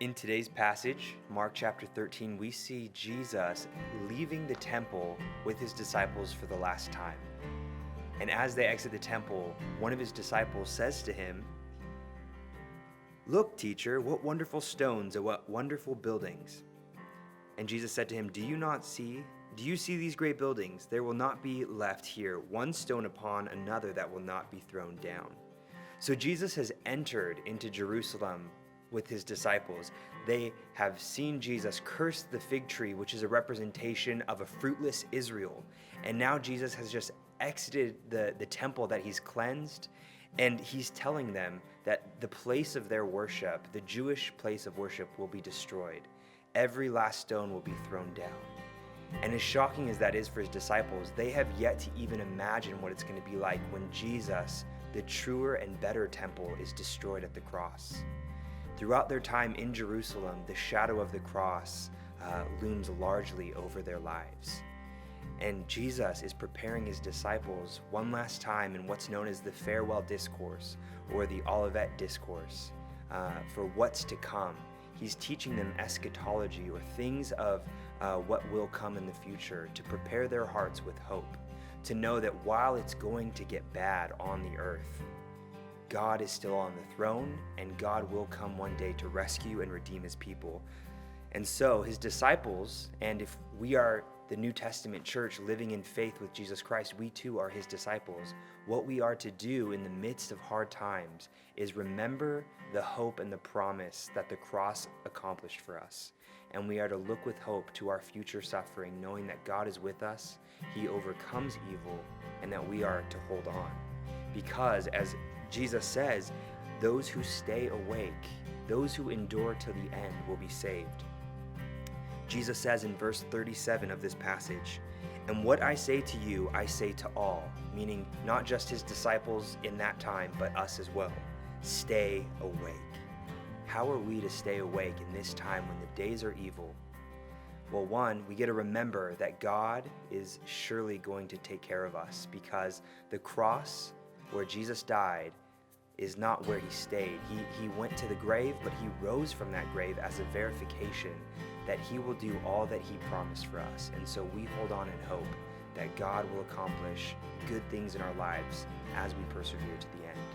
In today's passage, Mark chapter 13, we see Jesus leaving the temple with his disciples for the last time. And as they exit the temple, one of his disciples says to him, "Look, teacher, what wonderful stones and what wonderful buildings." And Jesus said to him, Do you see these great buildings? There will not be left here one stone upon another that will not be thrown down. So Jesus has entered into Jerusalem with his disciples. They have seen Jesus curse the fig tree, which is a representation of a fruitless Israel. And now Jesus has just exited the temple that he's cleansed, and he's telling them that the place of their worship, the Jewish place of worship, will be destroyed. Every last stone will be thrown down. And as shocking as that is for his disciples, they have yet to even imagine what it's going to be like when Jesus, the truer and better temple, is destroyed at the cross. Throughout their time in Jerusalem, the shadow of the cross looms largely over their lives. And Jesus is preparing his disciples one last time in what's known as the farewell discourse or the Olivet discourse for what's to come. He's teaching them eschatology, or things of what will come in the future, to prepare their hearts with hope, to know that while it's going to get bad on the earth, God is still on the throne, and God will come one day to rescue and redeem his people. And so his disciples, and if we are the New Testament church living in faith with Jesus Christ, we too are his disciples. What we are to do in the midst of hard times is remember the hope and the promise that the cross accomplished for us. And we are to look with hope to our future suffering, knowing that God is with us, he overcomes evil, and that we are to hold on. Because as Jesus says, those who stay awake, those who endure till the end, will be saved. Jesus says in verse 37 of this passage, "And what I say to you, I say to all," meaning not just his disciples in that time, but us as well. Stay awake. How are we to stay awake in this time when the days are evil? Well, one, we get to remember that God is surely going to take care of us, because the cross where Jesus died is not where he stayed. He went to the grave, but he rose from that grave as a verification that he will do all that he promised for us. And so we hold on in hope that God will accomplish good things in our lives as we persevere to the end.